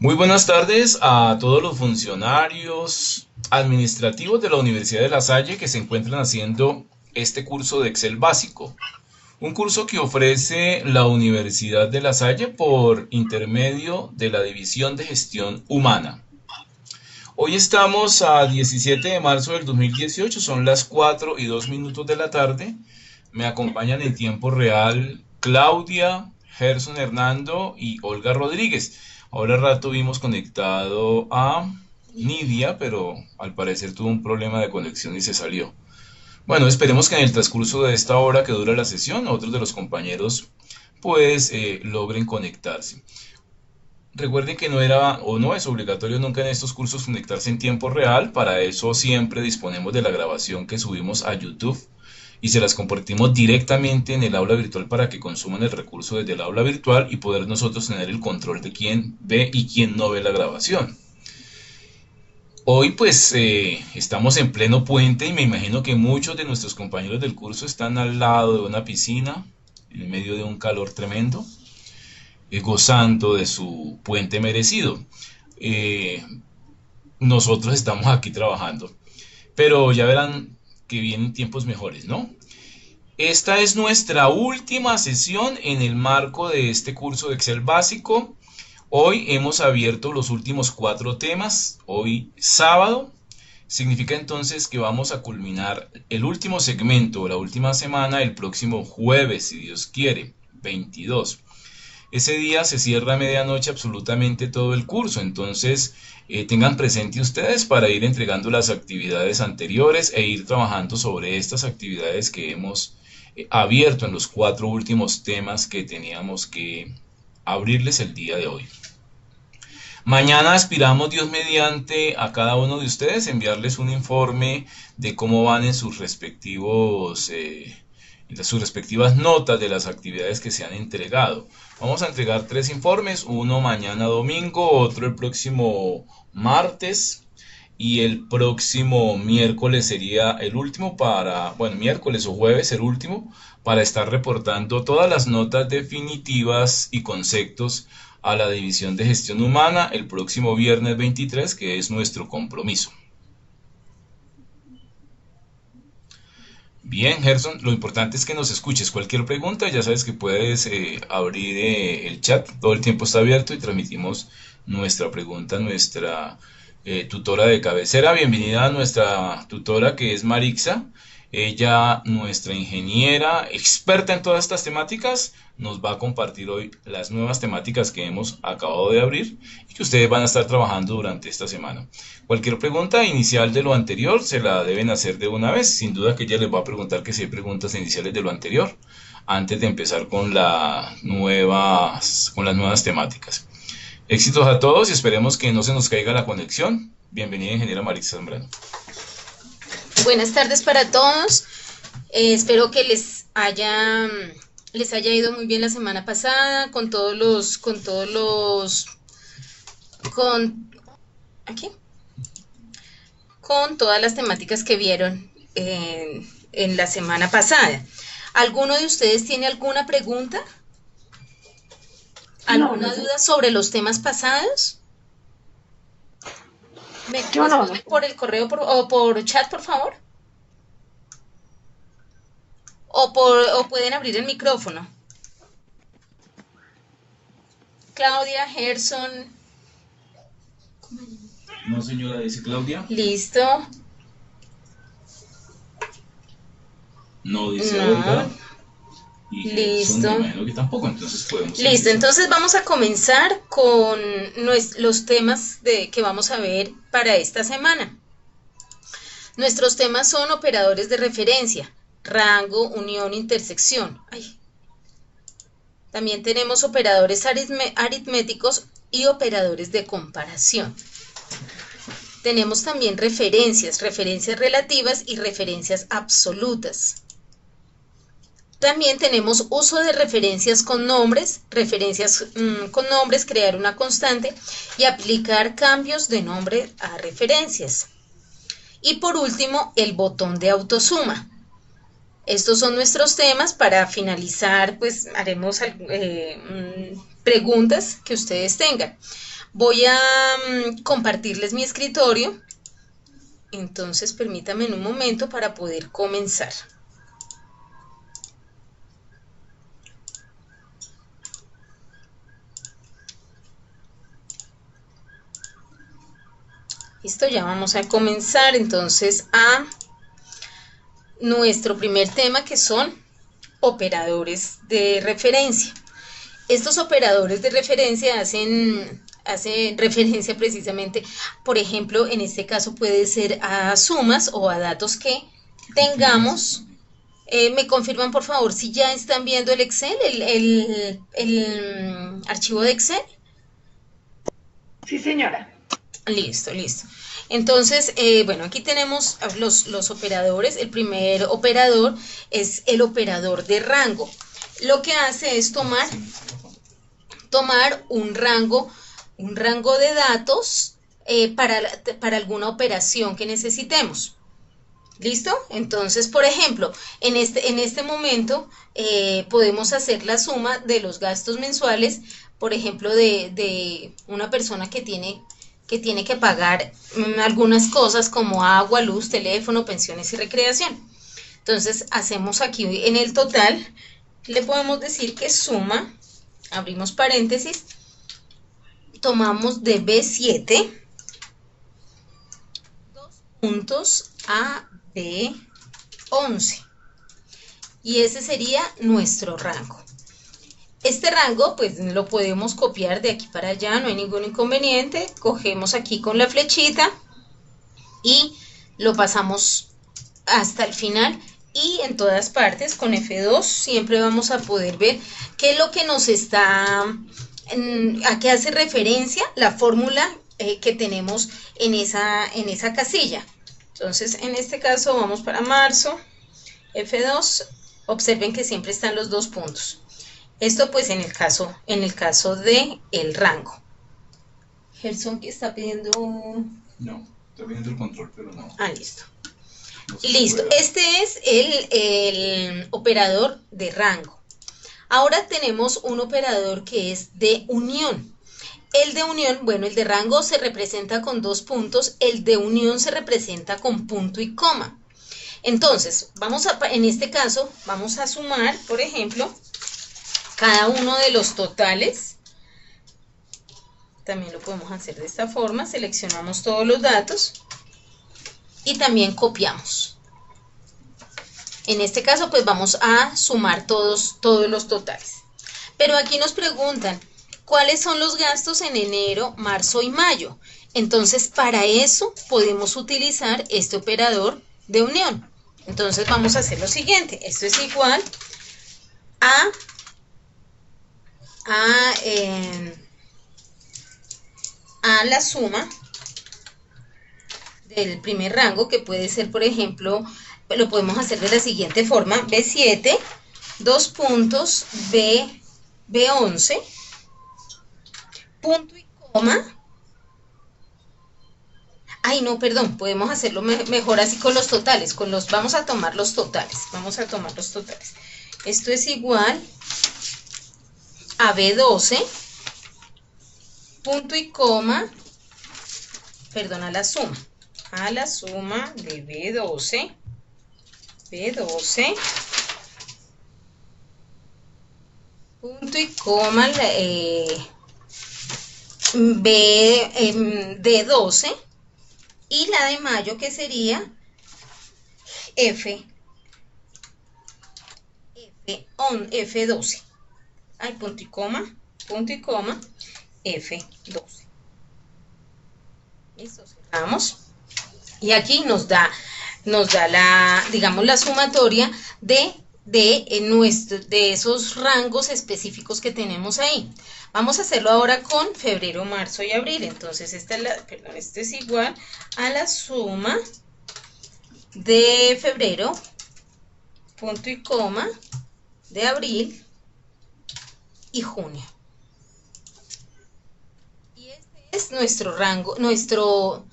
Muy buenas tardes a todos los funcionarios administrativos de la Universidad de La Salle que se encuentran haciendo este curso de Excel básico. Un curso que ofrece la Universidad de La Salle por intermedio de la División de Gestión Humana. Hoy estamos a 17 de marzo del 2018, son las 4:02 de la tarde. Me acompañan en tiempo real Claudia, Gerson Hernando y Olga Rodríguez. Ahora rato vimos conectado a Nidia, pero al parecer tuvo un problema de conexión y se salió. Bueno, esperemos que en el transcurso de esta hora que dura la sesión, otros de los compañeros pues logren conectarse. Recuerden que no era o no es obligatorio nunca en estos cursos conectarse en tiempo real. Para eso siempre disponemos de la grabación que subimos a YouTube y se las compartimos directamente en el aula virtual para que consuman el recurso desde el aula virtual y poder nosotros tener el control de quién ve y quién no ve la grabación. Hoy pues estamos en pleno puente y me imagino que muchos de nuestros compañeros del curso están al lado de una piscina en medio de un calor tremendo, gozando de su puente merecido. Eh, Nosotros estamos aquí trabajando, pero ya verán que vienen tiempos mejores, ¿no? Esta es nuestra última sesión en el marco de este curso de Excel básico. Hoy hemos abierto los últimos 4 temas, hoy sábado. Significa entonces que vamos a culminar el último segmento, la última semana, el próximo jueves, si Dios quiere, 22. Ese día se cierra a medianoche absolutamente todo el curso, entonces tengan presente ustedes para ir entregando las actividades anteriores e ir trabajando sobre estas actividades que hemos abierto en los 4 últimos temas que teníamos que abrirles el día de hoy. Mañana aspiramos, Dios mediante, a cada uno de ustedes enviarles un informe de cómo van en sus respectivas notas de las actividades que se han entregado. Vamos a entregar 3 informes, uno mañana domingo, otro el próximo martes y el próximo miércoles sería el último bueno, miércoles o jueves el último, para estar reportando todas las notas definitivas y conceptos a la División de Gestión Humana el próximo viernes 23, que es nuestro compromiso. Bien, Gerson, lo importante es que nos escuches. Cualquier pregunta, ya sabes que puedes abrir el chat, todo el tiempo está abierto y transmitimos nuestra pregunta a nuestra tutora de cabecera. Bienvenida a nuestra tutora que es Marixa. Ella, nuestra ingeniera, experta en todas estas temáticas, nos va a compartir hoy las nuevas temáticas que hemos acabado de abrir y que ustedes van a estar trabajando durante esta semana. Cualquier pregunta inicial de lo anterior se la deben hacer de una vez. Sin duda que ella les va a preguntar que si hay preguntas iniciales de lo anterior antes de empezar con las nuevas temáticas. Éxitos a todos y esperemos que no se nos caiga la conexión. Bienvenida, ingeniera Marisa Zambrano. Buenas tardes para todos. Espero que les haya ido muy bien la semana pasada aquí, con todas las temáticas que vieron en la semana pasada. ¿Alguno de ustedes tiene alguna pregunta? ¿Alguna duda sobre los temas pasados? ¿Me responden por el correo o por chat, por favor? O pueden abrir el micrófono. Claudia, Gerson. No, señora, dice Claudia. Listo. No, dice No. Olga. Y Listo. Gerson, me imagino que tampoco, entonces podemos Listo, empezar. entonces vamos a comenzar con los temas que vamos a ver para esta semana. Nuestros temas son operadores de referencia, rango, unión, intersección. También tenemos operadores aritméticos y operadores de comparación. Tenemos también referencias relativas y referencias absolutas. También tenemos uso de referencias con nombres, crear una constante y aplicar cambios de nombre a referencias. Y por último, el botón de autosuma. Estos son nuestros temas. Para finalizar, pues haremos preguntas que ustedes tengan. Voy a compartirles mi escritorio, entonces permítanme un momento para poder comenzar. Listo, ya vamos a comenzar entonces a nuestro primer tema, que son operadores de referencia. Estos operadores de referencia hacen referencia precisamente, por ejemplo, en este caso puede ser a sumas o a datos que tengamos. ¿Me confirman por favor si ya están viendo el Excel, el archivo de Excel? Sí, señora. Listo, listo. Entonces, bueno, aquí tenemos los operadores. El primer operador es el operador de rango. Lo que hace es tomar un rango de datos para alguna operación que necesitemos. ¿Listo? Entonces, por ejemplo, en este momento podemos hacer la suma de los gastos mensuales, por ejemplo, de una persona que tiene que pagar algunas cosas como agua, luz, teléfono, pensiones y recreación. Entonces, hacemos aquí en el total, le podemos decir que suma, abrimos paréntesis, tomamos de B7, 2 puntos a B11. Y ese sería nuestro rango. Este rango pues lo podemos copiar de aquí para allá, no hay ningún inconveniente. Cogemos aquí con la flechita y lo pasamos hasta el final, y en todas partes con F2 siempre vamos a poder ver qué es lo que nos está, a qué hace referencia la fórmula que tenemos en esa casilla. Entonces en este caso vamos para marzo, F2, observen que siempre están los 2 puntos. Esto pues en el caso de el rango. Gerson, que está pidiendo... No, está pidiendo el control, pero no. Ah, listo. No se Listo, puede. este es el operador de rango. Ahora tenemos un operador que es de unión. El de unión, bueno, el de rango se representa con 2 puntos, el de unión se representa con punto y coma. Entonces, en este caso, vamos a sumar, por ejemplo, cada uno de los totales. También lo podemos hacer de esta forma, seleccionamos todos los datos y también copiamos. En este caso pues vamos a sumar todos los totales. Pero aquí nos preguntan, ¿cuáles son los gastos en enero, marzo y mayo? Entonces para eso podemos utilizar este operador de unión. Entonces vamos a hacer lo siguiente, esto es igual a la suma del primer rango, que puede ser, por ejemplo, lo podemos hacer de la siguiente forma: B7, 2 puntos, B11, punto y coma. Ay, no, perdón, podemos hacerlo mejor así con los totales, vamos a tomar los totales, Esto es igual a B12, punto y coma, perdón, a la suma de B12, punto y coma, D12, y la de mayo, que sería F12. Hay punto y coma, F12. Listo, cerramos. Y aquí nos da digamos, la sumatoria de esos rangos específicos que tenemos ahí. Vamos a hacerlo ahora con febrero, marzo y abril. Entonces esto es igual a la suma de febrero, punto y coma, de abril y junio. Y este es nuestro rango, nuestro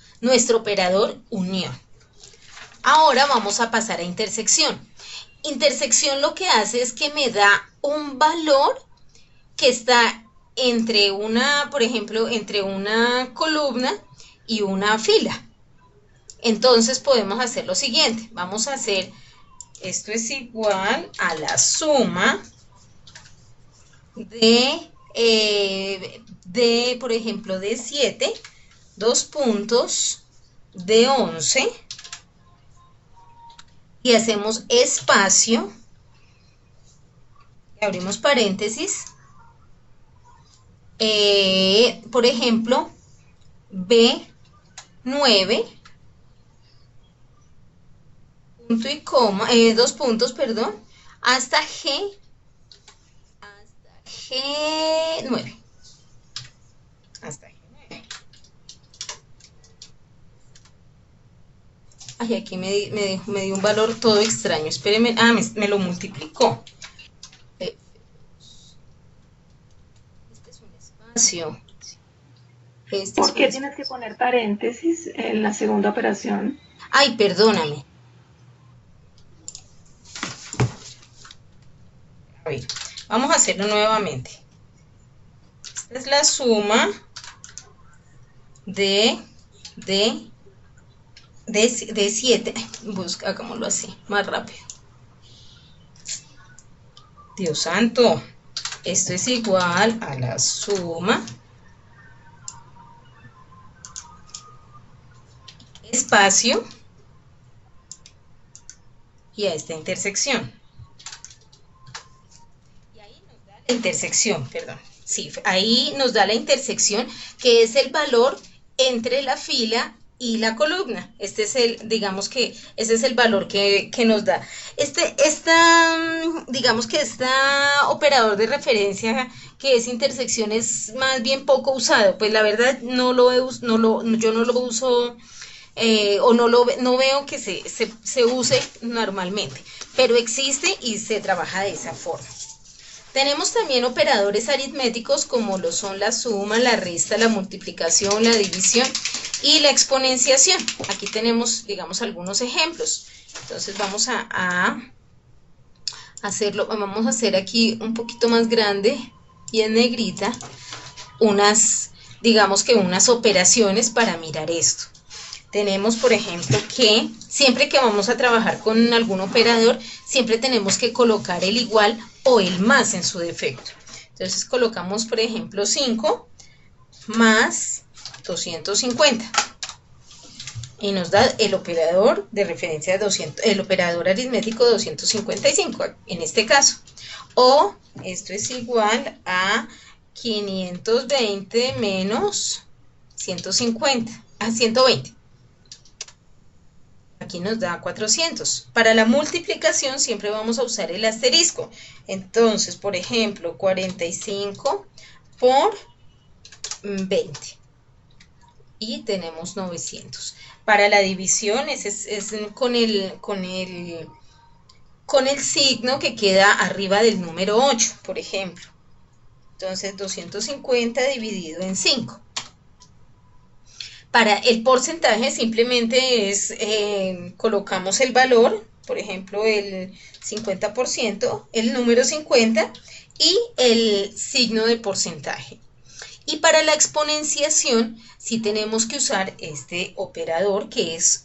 operador unión. Ahora vamos a pasar a intersección. Intersección lo que hace es que me da un valor que está entre una, por ejemplo, entre una columna y una fila. Entonces podemos hacer lo siguiente. Vamos a hacer, esto es igual a la suma por ejemplo, de 7, 2 puntos, de 11, y hacemos espacio, y abrimos paréntesis, por ejemplo, B9, punto y coma, 2 puntos, perdón, hasta G9. Hasta G9. Ay, aquí me dio un valor todo extraño. Espérenme. Ah, me lo multiplicó. Este es un espacio. ¿Por qué tienes que poner paréntesis en la segunda operación? Ay, perdóname. A ver, vamos a hacerlo nuevamente. Esta es la suma de 7. Hagámoslo así, más rápido. Dios santo. Esto es igual a la suma, espacio, y a esta intersección. Y ahí nos da la intersección, perdón. Sí, ahí nos da la intersección, que es el valor entre la fila y la columna. Este es digamos que ese es el valor que nos da. Digamos que este operador de referencia, que es intersección, es más bien poco usado. Pues la verdad yo no lo uso, o no veo que se use normalmente, pero existe y se trabaja de esa forma. Tenemos también operadores aritméticos como lo son la suma, la resta, la multiplicación, la división y la exponenciación. Aquí tenemos, digamos, algunos ejemplos. Entonces vamos a hacerlo, vamos a hacer aquí un poquito más grande y en negrita digamos que unas operaciones para mirar esto. Tenemos, por ejemplo, que siempre que vamos a trabajar con algún operador, siempre tenemos que colocar el igual o el más en su defecto. Entonces colocamos, por ejemplo, 5 más 250. Y nos da el operador de referencia el operador aritmético 255, en este caso. O esto es igual a 520 menos 120. Aquí nos da 400. Para la multiplicación siempre vamos a usar el asterisco. Entonces, por ejemplo, 45 por 20. Y tenemos 900. Para la división es con el signo que queda arriba del número 8, por ejemplo. Entonces, 250 dividido en 5. Para el porcentaje simplemente colocamos el valor, por ejemplo el 50%, el número 50 y el signo de porcentaje. Y para la exponenciación sí tenemos que usar este operador que es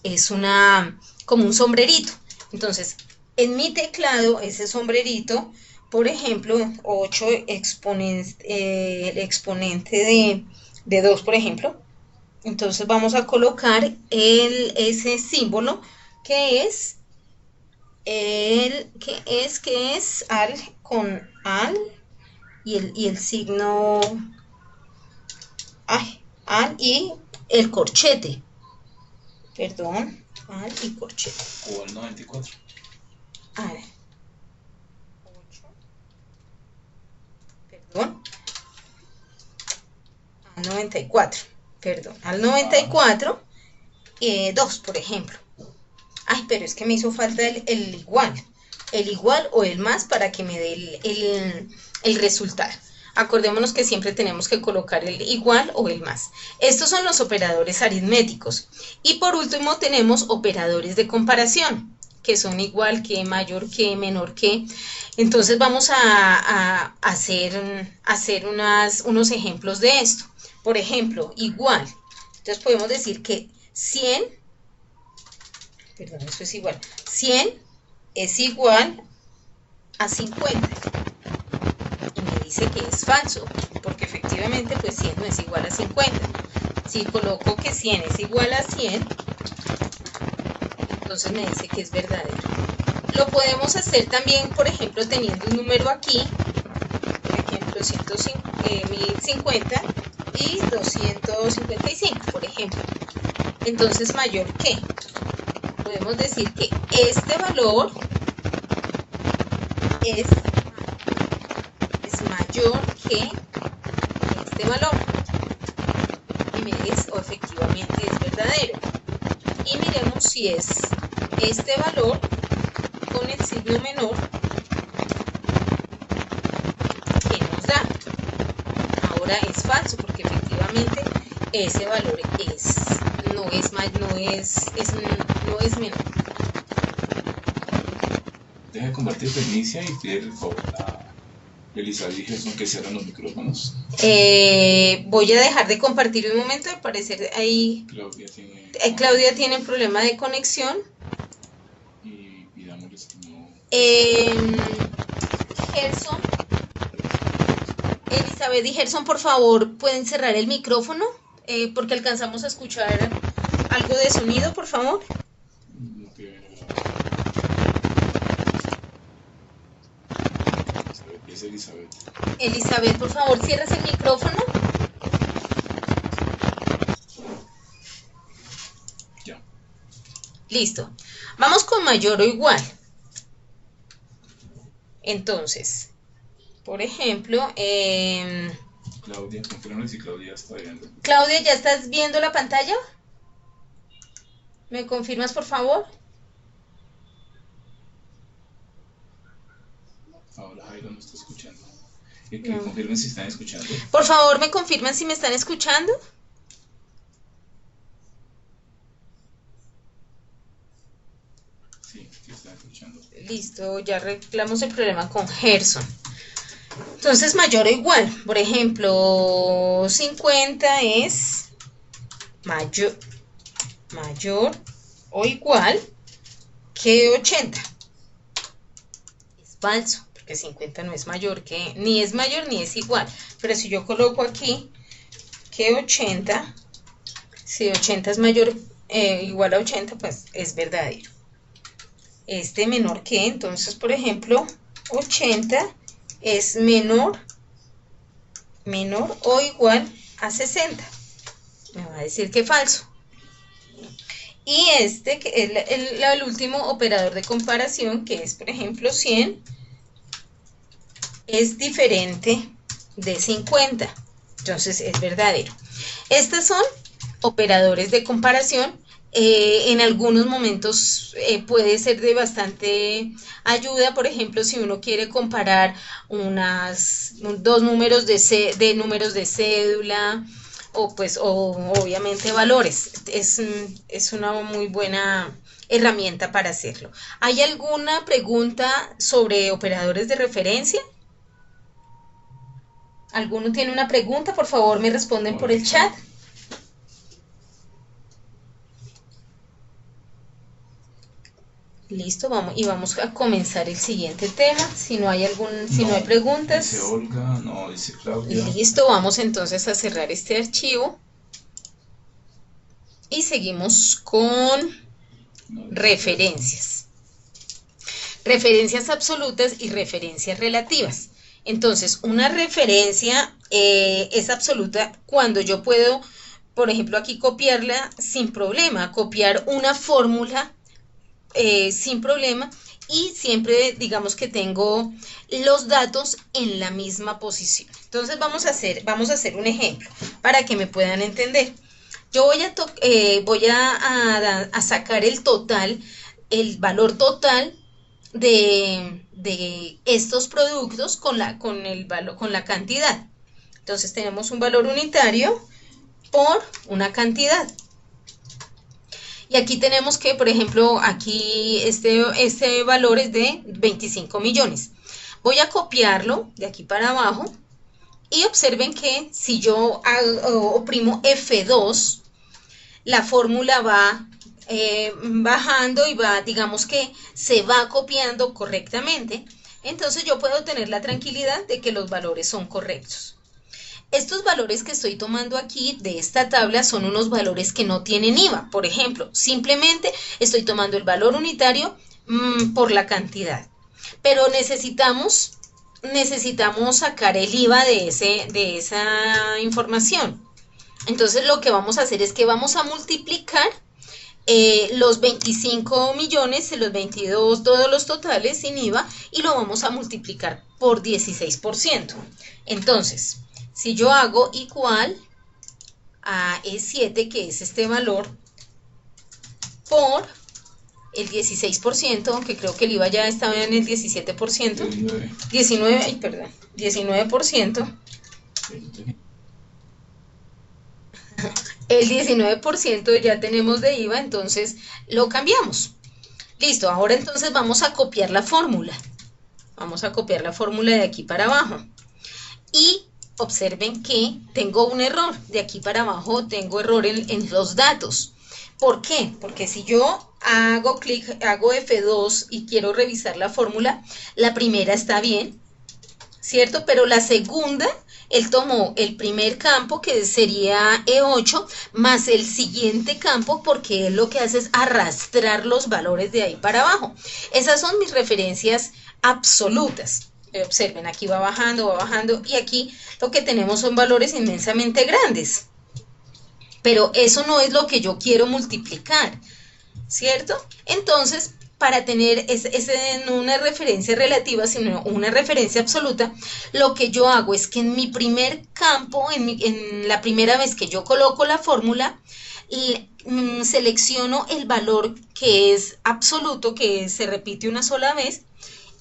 como un sombrerito. Entonces en mi teclado ese sombrerito, por ejemplo 8 el exponente de 2, por ejemplo. Entonces vamos a colocar ese símbolo que es al con al y el signo al y el corchete. Perdón, al y corchete. O al 94. A ver. 8. Perdón. Al 94. Perdón, al 94, 2, por ejemplo. Ay, pero es que me hizo falta el igual o el más para que me dé el resultado. Acordémonos que siempre tenemos que colocar el igual o el más. Estos son los operadores aritméticos. Y por último tenemos operadores de comparación, que son igual que, mayor que, menor que. Entonces vamos a hacer unos ejemplos de esto. Por ejemplo, igual. Entonces podemos decir que 100, perdón, esto es igual, 100 es igual a 50. Y me dice que es falso, porque efectivamente pues 100 no es igual a 50. Si coloco que 100 es igual a 100, entonces me dice que es verdadero. Lo podemos hacer también, por ejemplo, teniendo un número aquí, por ejemplo, 1050 y 255, por ejemplo. Entonces, mayor que. Podemos decir que este valor es mayor que este valor. Y me dice, o efectivamente es verdadero. Y miremos si es este valor con el signo menor que nos da. Ahora es falso porque efectivamente ese valor no es menor. Deja de compartir, Bernicia, y pide el favor a Elizabeth y Gerson que cierren los micrófonos. Voy a dejar de compartir un momento, al parecer ahí Claudia tiene un problema de conexión. Y pidámosles que no. Gerson, Elizabeth y Gerson, por favor, ¿pueden cerrar el micrófono? Porque alcanzamos a escuchar algo de sonido, por favor. No te es Elizabeth. Elizabeth, por favor, cierras el micrófono. Ya. Listo. Vamos con mayor o igual. Entonces, por ejemplo, Claudia, confírmame si Claudia está viendo. Claudia, ¿ya estás viendo la pantalla? ¿Me confirmas, por favor? Ahora Jairo no está escuchando. Que confirmen si están escuchando. Por favor, ¿me confirman si me están escuchando? Sí, están escuchando. Listo, ya arreglamos el problema con Gerson. Entonces, mayor o igual. Por ejemplo, 50 es mayor o igual que 80. Es falso, porque 50 no es mayor que, ni es mayor ni es igual. Pero si yo coloco aquí que 80, si 80 es mayor, igual a 80, pues es verdadero. Este menor que, entonces, por ejemplo, 80 es menor o igual a 60. Me va a decir que falso. Y este, que es el último operador de comparación, que es, por ejemplo, 100, es diferente de 50. Entonces, es verdadero. Estos son operadores de comparación. En algunos momentos puede ser de bastante ayuda. Por ejemplo, si uno quiere comparar dos números de números de cédula, o obviamente valores. Es una muy buena herramienta para hacerlo. ¿Hay alguna pregunta sobre operadores de referencia? ¿Alguno tiene una pregunta? Por favor, me responden por el chat. Listo, vamos a comenzar el siguiente tema. Si no hay preguntas. Dice Olga, no, dice Claudia. Listo, vamos entonces a cerrar este archivo. Y seguimos con referencias. Referencias absolutas y referencias relativas. Entonces, una referencia es absoluta cuando yo puedo, por ejemplo, aquí copiarla sin problema, copiar una fórmula sin problema, y siempre digamos que tengo los datos en la misma posición. Entonces vamos a hacer un ejemplo para que me puedan entender. Yo voy a sacar el valor total de estos productos con la cantidad. Entonces tenemos un valor unitario por una cantidad. Y aquí tenemos que, por ejemplo, aquí este valor es de 25 millones. Voy a copiarlo de aquí para abajo y observen que si yo oprimo F2, la fórmula va bajando y va, digamos que se va copiando correctamente. Entonces yo puedo tener la tranquilidad de que los valores son correctos. Estos valores que estoy tomando aquí de esta tabla son unos valores que no tienen IVA. Por ejemplo, simplemente estoy tomando el valor unitario por la cantidad. Pero necesitamos sacar el IVA de esa información. Entonces lo que vamos a hacer es que vamos a multiplicar los 25 millones, los 22, todos los totales sin IVA, y lo vamos a multiplicar por 16%. Entonces, si yo hago igual a E7, que es este valor, por el 16%, aunque creo que el IVA ya estaba en el 17%, 19%, el 19% ya tenemos de IVA, entonces lo cambiamos. Listo, ahora entonces vamos a copiar la fórmula. Vamos a copiar la fórmula de aquí para abajo. Y observen que tengo un error. De aquí para abajo tengo error en los datos. ¿Por qué? Porque si yo hago clic, hago F2 y quiero revisar la fórmula, la primera está bien, ¿cierto? Pero la segunda, él tomó el primer campo, que sería E8, más el siguiente campo, porque él lo que hace es arrastrar los valores de ahí para abajo. Esas son mis referencias absolutas. Observen, aquí va bajando, y aquí lo que tenemos son valores inmensamente grandes. Pero eso no es lo que yo quiero multiplicar, ¿cierto? Entonces, para tener no una referencia relativa, sino una referencia absoluta, lo que yo hago es que en mi primer campo, en la primera vez que yo coloco la fórmula, selecciono el valor que es absoluto, que se repite una sola vez,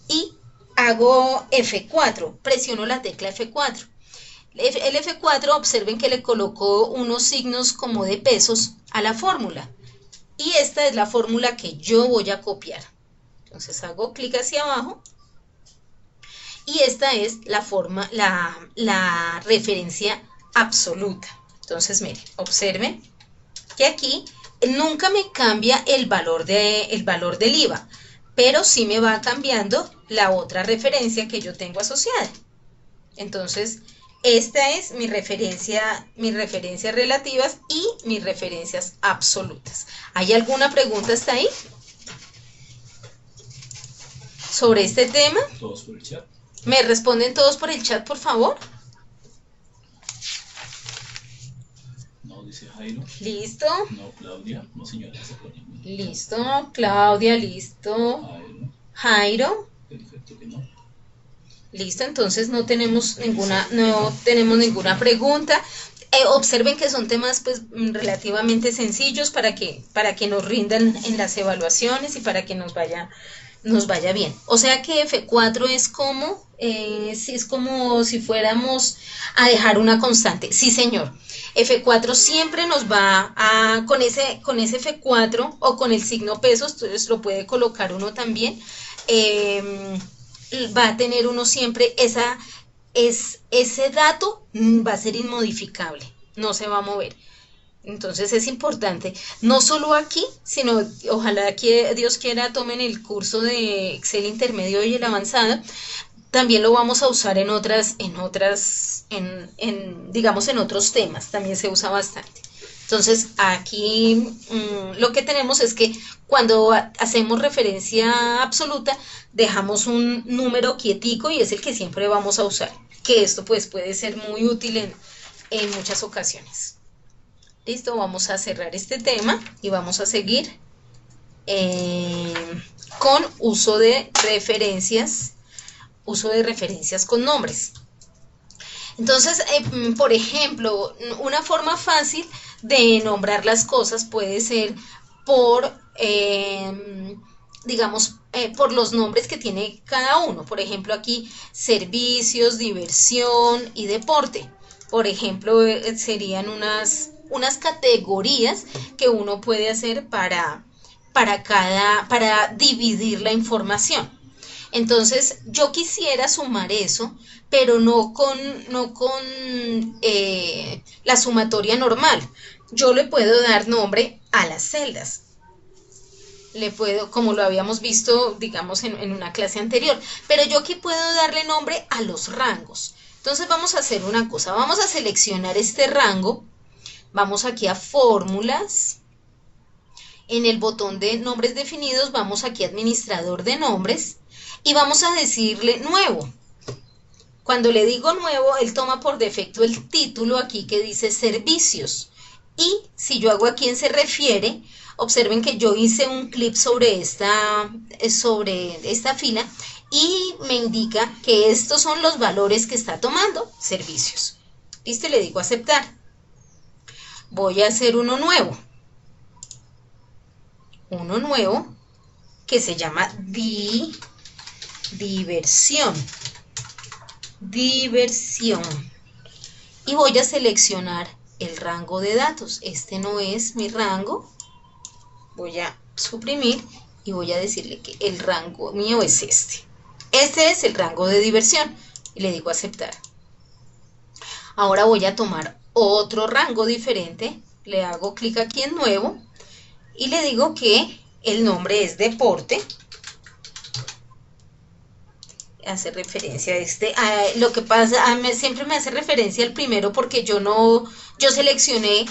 y hago F4, presiono la tecla F4. El F4, observen que le colocó unos signos como de pesos a la fórmula. Y esta es la fórmula que yo voy a copiar. Entonces hago clic hacia abajo. Y esta es la referencia absoluta. Entonces, miren, observen que aquí nunca me cambia el valor del IVA, pero sí me va cambiando la otra referencia que yo tengo asociada. Entonces, esta es mis referencias relativas y mis referencias absolutas. ¿Hay alguna pregunta hasta ahí sobre este tema? Todos por el chat. ¿Me responden todos por el chat, por favor? No, dice Jairo. Listo. No, Claudia. No, señora. Listo. Claudia, listo. Jairo. Perfecto que no. Listo, entonces no tenemos ninguna pregunta. Observen que son temas pues relativamente sencillos para que nos rindan en las evaluaciones y para que nos vaya bien. O sea que F4 es como si fuéramos a dejar una constante. Sí, señor. F4 siempre nos va con ese F4 o con el signo pesos, entonces lo puede colocar uno también. Va a tener uno siempre ese dato va a ser inmodificable, no se va a mover. Entonces es importante, no solo aquí, sino ojalá que Dios quiera tomen el curso de Excel intermedio y el avanzado, también lo vamos a usar digamos en otros temas, también se usa bastante. Entonces aquí lo que tenemos es que cuando hacemos referencia absoluta dejamos un número quietico y es el que siempre vamos a usar, que esto pues puede ser muy útil en muchas ocasiones. Listo, vamos a cerrar este tema y vamos a seguir con uso de referencias con nombres. Entonces, por ejemplo, una forma fácil de nombrar las cosas puede ser por, por los nombres que tiene cada uno. Por ejemplo, aquí servicios, diversión y deporte. Por ejemplo, serían unas categorías que uno puede hacer para dividir la información. Entonces, yo quisiera sumar eso, pero no con la sumatoria normal. Yo le puedo dar nombre a las celdas. Le puedo, como lo habíamos visto, digamos, en una clase anterior. Pero yo aquí puedo darle nombre a los rangos. Entonces, vamos a hacer una cosa. Vamos a seleccionar este rango. Vamos aquí a fórmulas. En el botón de nombres definidos, vamos aquí a administrador de nombres. Y vamos a decirle nuevo. Cuando le digo nuevo, él toma por defecto el título aquí que dice servicios. Y si yo hago aquí en se refiere, observen que yo hice un clip sobre esta fila y me indica que estos son los valores que está tomando servicios. Listo, y le digo aceptar. Voy a hacer uno nuevo. Uno nuevo que se llama diversión. Y voy a seleccionar el rango de datos. Este no es mi rango. Voy a suprimir y voy a decirle que el rango mío es este. Este es el rango de diversión. Y le digo aceptar. Ahora voy a tomar otro rango diferente. Le hago clic aquí en nuevo. Y le digo que el nombre es deporte. Hace referencia a este. Lo que pasa, siempre me hace referencia al primero porque yo seleccioné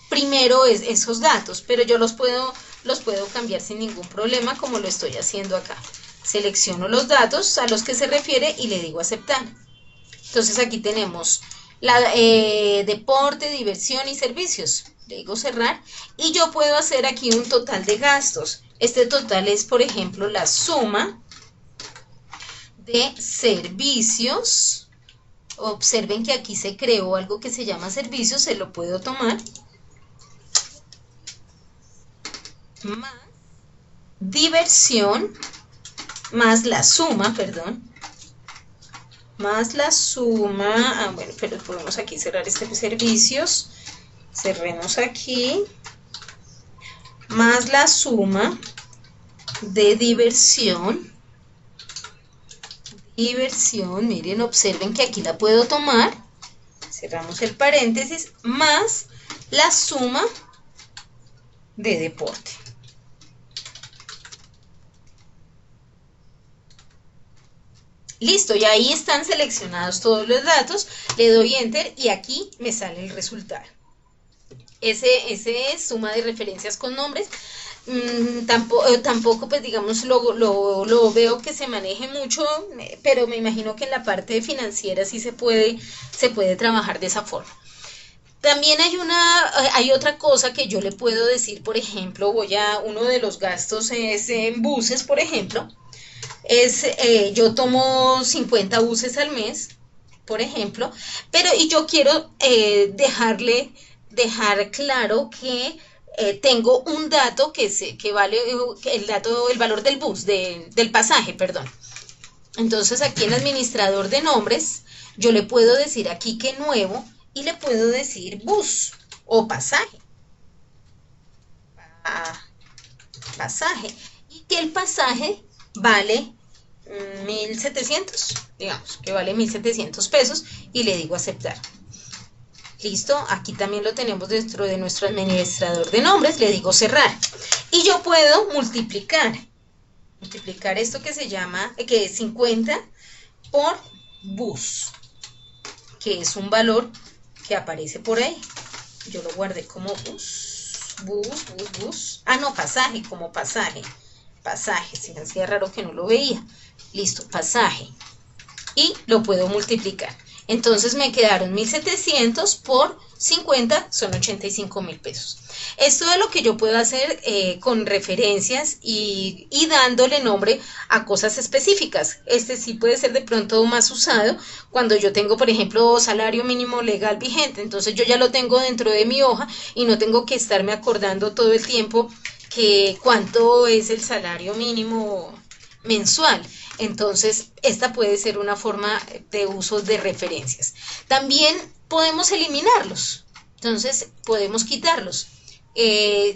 primero esos datos, pero yo los puedo cambiar sin ningún problema como lo estoy haciendo acá. Selecciono los datos a los que se refiere y le digo aceptar. Entonces aquí tenemos deporte, diversión y servicios. Le digo cerrar y yo puedo hacer aquí un total de gastos. Este total es, por ejemplo, la suma de servicios. Observen que aquí se creó algo que se llama servicios, se lo puedo tomar. Más diversión, más la suma, más la suma, bueno, pero podemos aquí cerrar este servicios. Cerremos aquí, más la suma de diversión, miren, observen que aquí la puedo tomar, cerramos el paréntesis, más la suma de deporte. Listo, y ahí están seleccionados todos los datos, le doy enter y aquí me sale el resultado. Ese es suma de referencias con nombres. Tampoco pues digamos lo veo que se maneje mucho, pero me imagino que en la parte financiera sí se puede trabajar de esa forma. También hay otra cosa que yo le puedo decir, por ejemplo, uno de los gastos es en buses, por ejemplo, yo tomo 50 buses al mes, por ejemplo, y yo quiero dejar claro que tengo un dato que vale el valor del bus, del pasaje, perdón. Entonces aquí en administrador de nombres, yo le puedo decir aquí que nuevo y le puedo decir bus o pasaje. Pasaje. Y que el pasaje vale 1.700, digamos que vale 1.700 pesos y le digo aceptar. Listo, aquí también lo tenemos dentro de nuestro administrador de nombres, le digo cerrar. Y yo puedo multiplicar esto que es 50 por bus, que es un valor que aparece por ahí. Yo lo guardé como bus. No, pasaje, como pasaje, se me hacía raro que no lo veía. Listo, pasaje. Y lo puedo multiplicar. Entonces me quedaron 1.700 por 50, son 85.000 pesos. Esto es lo que yo puedo hacer con referencias y dándole nombre a cosas específicas. Este sí puede ser de pronto más usado cuando yo tengo, por ejemplo, salario mínimo legal vigente. Entonces yo ya lo tengo dentro de mi hoja y no tengo que estarme acordando todo el tiempo que cuánto es el salario mínimo mensual. Entonces, esta puede ser una forma de uso de referencias. También podemos eliminarlos. Entonces podemos quitarlos.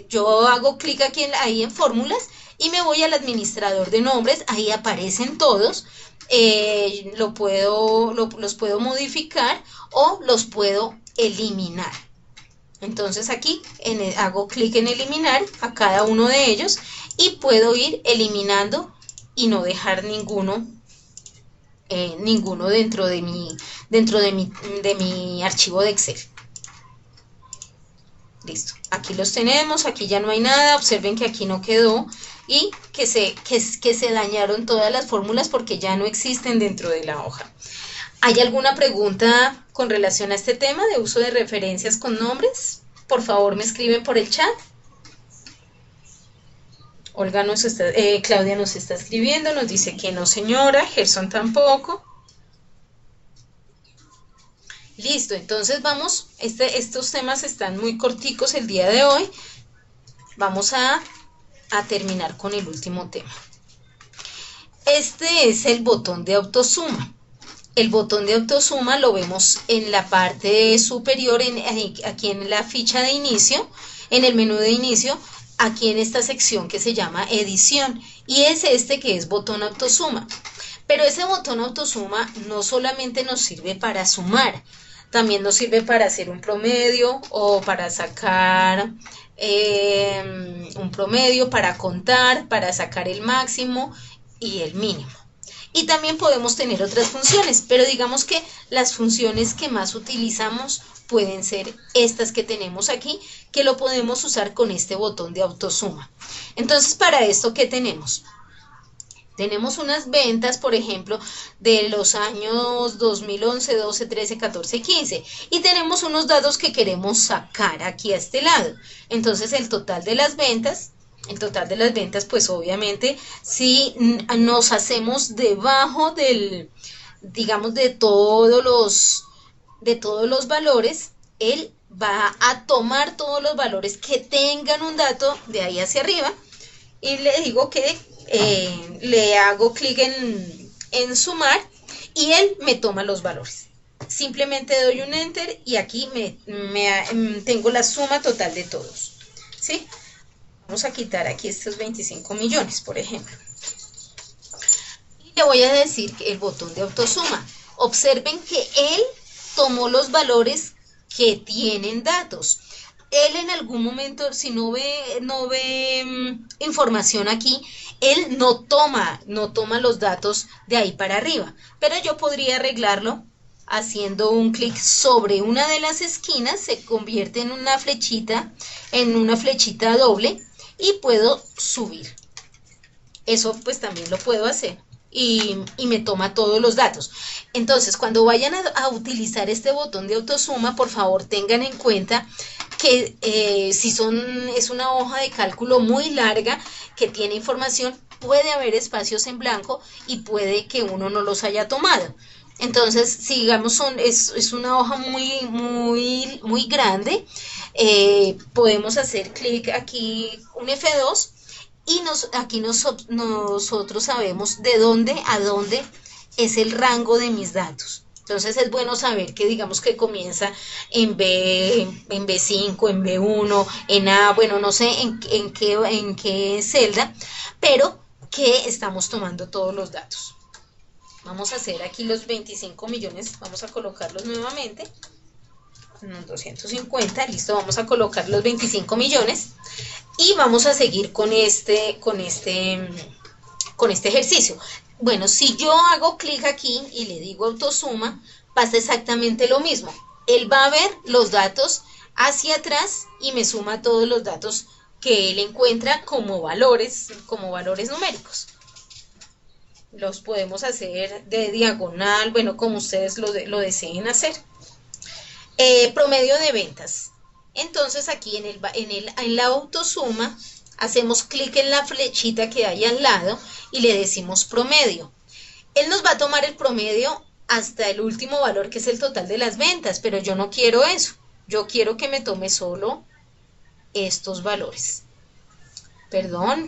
Yo hago clic aquí ahí en fórmulas y me voy al administrador de nombres, ahí aparecen todos, los puedo modificar o los puedo eliminar. Entonces aquí hago clic en eliminar a cada uno de ellos y puedo ir eliminando y no dejar ninguno dentro de mi archivo de Excel. Listo, aquí los tenemos, aquí ya no hay nada, observen que aquí no quedó y que se dañaron todas las fórmulas porque ya no existen dentro de la hoja. ¿Hay alguna pregunta con relación a este tema de uso de referencias con nombres? Por favor, me escriben por el chat. Claudia nos está escribiendo, nos dice que no, señora. Gerson tampoco. Listo, entonces vamos, estos temas están muy corticos el día de hoy. Vamos a terminar con el último tema. Este es el botón de autosuma. El botón de autosuma lo vemos en la parte superior, aquí en la ficha de inicio, en el menú de inicio, aquí en esta sección que se llama edición, y es este que es botón autosuma. Pero ese botón autosuma no solamente nos sirve para sumar, también nos sirve para hacer un promedio o para sacar un promedio, para contar, para sacar el máximo y el mínimo. Y también podemos tener otras funciones, pero digamos que las funciones que más utilizamos pueden ser estas que tenemos aquí, que lo podemos usar con este botón de autosuma. Entonces, para esto, ¿qué tenemos? Tenemos unas ventas, por ejemplo, de los años 2011, 12, 13, 14, 15. Y tenemos unos datos que queremos sacar aquí a este lado. Entonces, el total de las ventas, pues obviamente, si nos hacemos debajo del, digamos, de todos los valores, él va a tomar todos los valores que tengan un dato de ahí hacia arriba y le digo que le hago clic en sumar y él me toma los valores. Simplemente doy un enter y aquí tengo la suma total de todos, ¿sí? Vamos a quitar aquí estos 25 millones, por ejemplo. Y le voy a decir que el botón de autosuma. Observen que él tomó los valores que tienen datos. Él en algún momento, si no ve información aquí, él no toma los datos de ahí para arriba. Pero yo podría arreglarlo haciendo un clic sobre una de las esquinas, se convierte en una flechita doble y puedo subir. Eso pues también lo puedo hacer. Y me toma todos los datos. Entonces, cuando vayan a utilizar este botón de autosuma, por favor tengan en cuenta que es una hoja de cálculo muy larga que tiene información, puede haber espacios en blanco y puede que uno no los haya tomado. Entonces, si digamos es una hoja muy grande, podemos hacer clic aquí, un F2, y aquí nosotros sabemos de dónde a dónde es el rango de mis datos. Entonces es bueno saber que digamos que comienza en B5, en B1, en A, bueno, no sé en qué celda, pero que estamos tomando todos los datos. Vamos a hacer aquí los 25 millones, vamos a colocarlos nuevamente. 250, listo, vamos a colocar los 25 millones y vamos a seguir con este ejercicio. Bueno, si yo hago clic aquí y le digo autosuma, pasa exactamente lo mismo. Él va a ver los datos hacia atrás y me suma todos los datos que él encuentra como valores numéricos. Los podemos hacer de diagonal, bueno, como ustedes lo deseen hacer. Promedio de ventas. Entonces aquí en la autosuma hacemos clic en la flechita que hay al lado y le decimos promedio. Él nos va a tomar el promedio hasta el último valor, que es el total de las ventas, pero yo no quiero eso. Yo quiero que me tome solo estos valores. Perdón,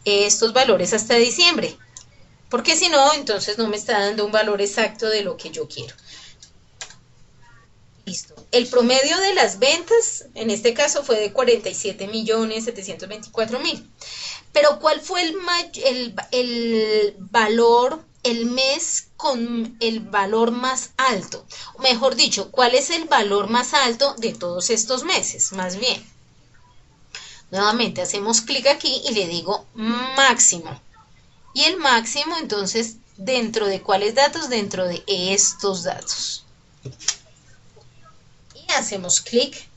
estos valores hasta diciembre. Porque si no, entonces no me está dando un valor exacto de lo que yo quiero. Listo. El promedio de las ventas, en este caso, fue de 47.724.000. Pero ¿cuál fue el valor, el mes con el valor más alto? O mejor dicho, ¿cuál es el valor más alto de todos estos meses? Más bien. Nuevamente hacemos clic aquí y le digo máximo. Y el máximo, entonces, ¿dentro de cuáles datos? Dentro de estos datos. Y hacemos clic,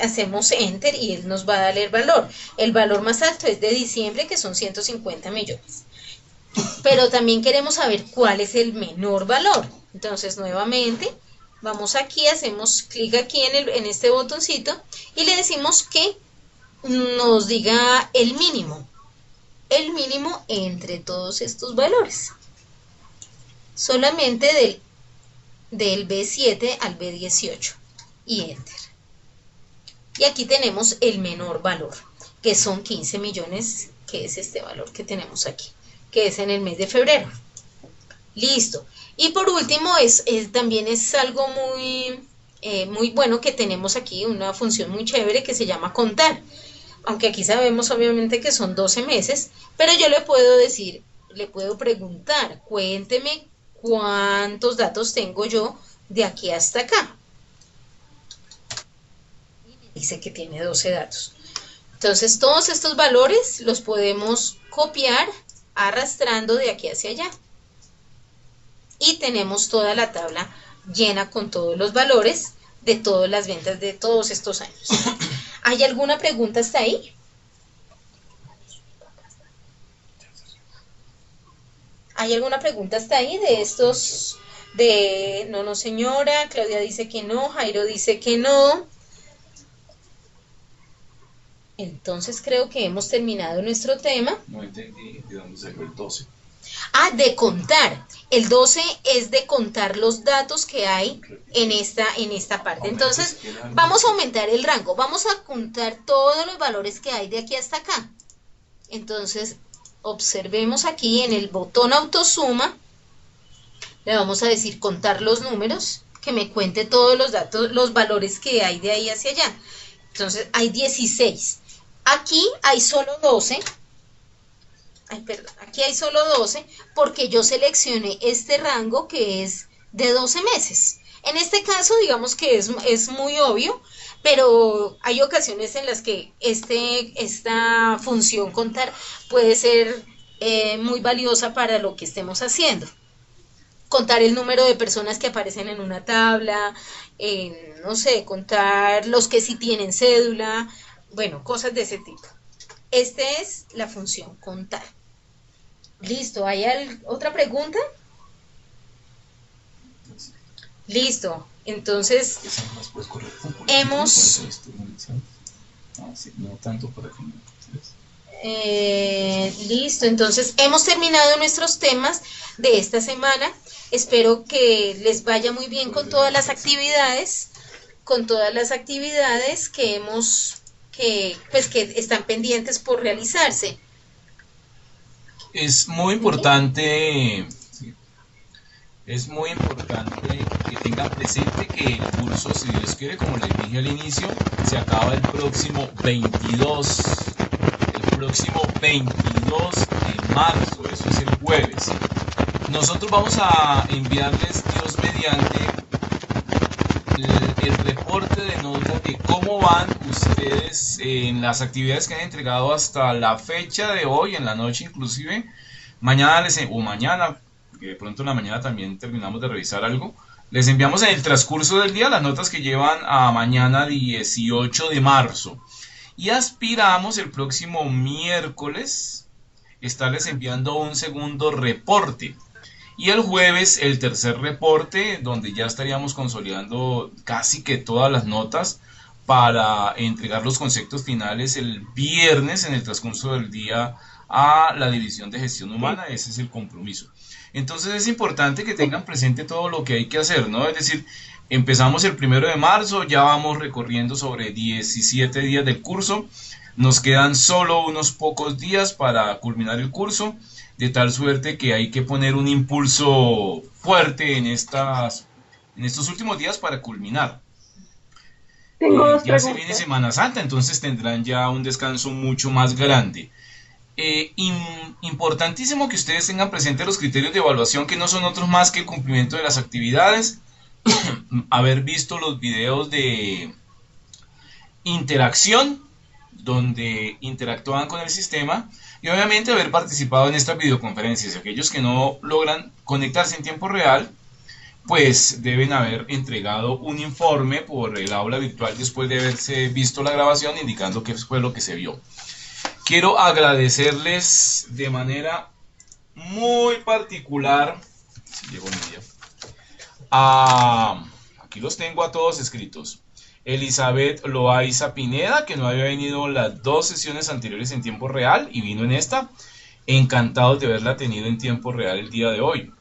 hacemos enter y él nos va a dar el valor. El valor más alto es de diciembre, que son 150 millones. Pero también queremos saber cuál es el menor valor. Entonces, nuevamente, vamos aquí, hacemos clic aquí en este botoncito y le decimos que nos diga el mínimo entre todos estos valores, solamente del B7 al B18 y enter. Y aquí tenemos el menor valor, que son 15 millones, que es este valor que tenemos aquí, que es en el mes de febrero. Listo. Y por último, también es algo muy bueno que tenemos aquí, una función muy chévere que se llama contar. Aunque aquí sabemos obviamente que son 12 meses, pero yo le puedo decir, le puedo preguntar, cuénteme cuántos datos tengo yo de aquí hasta acá. Y me dice que tiene 12 datos. Entonces todos estos valores los podemos copiar arrastrando de aquí hacia allá. Y tenemos toda la tabla llena con todos los valores de todas las ventas de todos estos años. ¿Hay alguna pregunta hasta ahí? ¿Hay alguna pregunta hasta ahí de estos? No señora, Claudia dice que no, Jairo dice que no. Entonces creo que hemos terminado nuestro tema. No entendí de dónde salió el 12. Ah, de contar. El 12 es de contar los datos que hay en esta parte. Entonces, vamos a aumentar el rango. Vamos a contar todos los valores que hay de aquí hasta acá. Entonces, observemos aquí en el botón autosuma. Le vamos a decir contar los números, que me cuente todos los datos, los valores que hay de ahí hacia allá. Entonces, hay 16. Aquí hay solo 12. Ay, perdón, aquí hay solo 12 porque yo seleccioné este rango que es de 12 meses. En este caso, digamos que es muy obvio, pero hay ocasiones en las que esta función contar puede ser muy valiosa para lo que estemos haciendo. Contar el número de personas que aparecen en una tabla, no sé, contar los que sí tienen cédula, bueno, cosas de ese tipo. Esta es la función contar. Listo, ¿hay otra pregunta? Listo, entonces hemos... listo, entonces hemos terminado nuestros temas de esta semana. Espero que les vaya muy bien con todas las actividades, que están pendientes por realizarse. Es muy importante que tengan presente que el curso, si Dios quiere, como les dije al inicio, se acaba el próximo 22 de marzo, eso es el jueves. Nosotros vamos a enviarles, Dios mediante, el reporte de notas de cómo van ustedes en las actividades que han entregado hasta la fecha de hoy, en la noche inclusive. Mañana, que de pronto en la mañana también terminamos de revisar algo, les enviamos en el transcurso del día las notas que llevan a mañana 18 de marzo. Y aspiramos el próximo miércoles estarles enviando un segundo reporte. Y el jueves el tercer reporte, donde ya estaríamos consolidando casi que todas las notas para entregar los conceptos finales el viernes en el transcurso del día a la División de Gestión Humana. Ese es el compromiso. Entonces es importante que tengan presente todo lo que hay que hacer, ¿no? Es decir, empezamos el 1 de marzo, ya vamos recorriendo sobre 17 días del curso. Nos quedan solo unos pocos días para culminar el curso, de tal suerte que hay que poner un impulso fuerte en estas en estos últimos días para culminar. Tengo dos Ya se preguntas. viene Semana Santa, entonces tendrán ya un descanso mucho más grande. Importantísimo que ustedes tengan presente los criterios de evaluación, que no son otros más que el cumplimiento de las actividades, haber visto los videos de interacción donde interactúan con el sistema y obviamente haber participado en estas videoconferencias. Aquellos que no logran conectarse en tiempo real, pues deben haber entregado un informe por el aula virtual después de haberse visto la grabación indicando qué fue lo que se vio. Quiero agradecerles de manera muy particular, si llego mi día, aquí los tengo a todos escritos. Elizabeth Loaiza Pineda, que no había venido las 2 sesiones anteriores en tiempo real y vino en esta. Encantados de haberla tenido en tiempo real el día de hoy.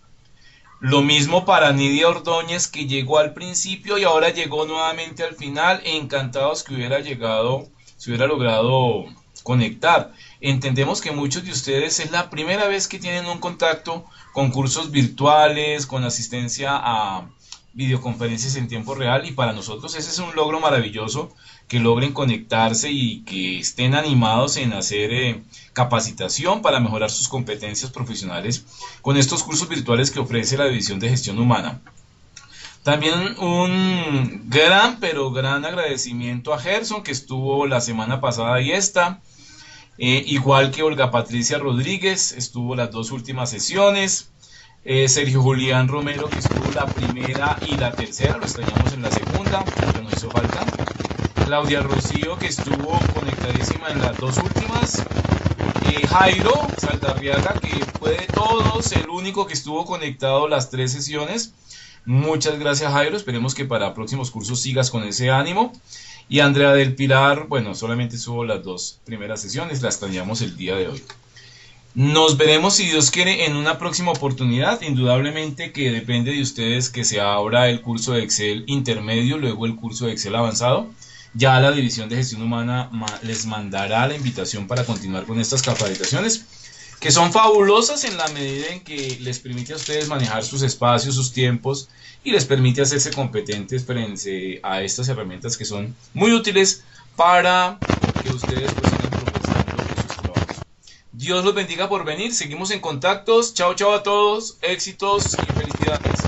Lo mismo para Nidia Ordóñez, que llegó al principio y ahora llegó nuevamente al final. Encantados que hubiera llegado, se hubiera logrado conectar. Entendemos que muchos de ustedes es la primera vez que tienen un contacto con cursos virtuales, con asistencia a videoconferencias en tiempo real, y para nosotros ese es un logro maravilloso, que logren conectarse y que estén animados en hacer capacitación para mejorar sus competencias profesionales con estos cursos virtuales que ofrece la División de Gestión Humana. También un gran, pero gran agradecimiento a Gerson, que estuvo la semana pasada y esta, igual que Olga Patricia Rodríguez, estuvo las 2 últimas sesiones. Sergio Julián Romero, que estuvo la primera y la tercera, lo extrañamos en la segunda, pero nos hizo falta. Claudia Rocío, que estuvo conectadísima en las 2 últimas. Jairo Saldarriaga, que fue de todos el único que estuvo conectado las 3 sesiones. Muchas gracias, Jairo, esperemos que para próximos cursos sigas con ese ánimo. Y Andrea del Pilar, bueno, solamente estuvo las 2 primeras sesiones, la extrañamos el día de hoy. Nos veremos, si Dios quiere, en una próxima oportunidad. Indudablemente que depende de ustedes que se abra el curso de Excel intermedio, luego el curso de Excel avanzado. Ya la División de Gestión Humana les mandará la invitación para continuar con estas capacitaciones, que son fabulosas en la medida en que les permite a ustedes manejar sus espacios, sus tiempos, y les permite hacerse competentes frente a estas herramientas que son muy útiles para que ustedes pues sigan progresando en sus trabajos. Dios los bendiga por venir, seguimos en contactos, chao chao a todos, éxitos y felicidades.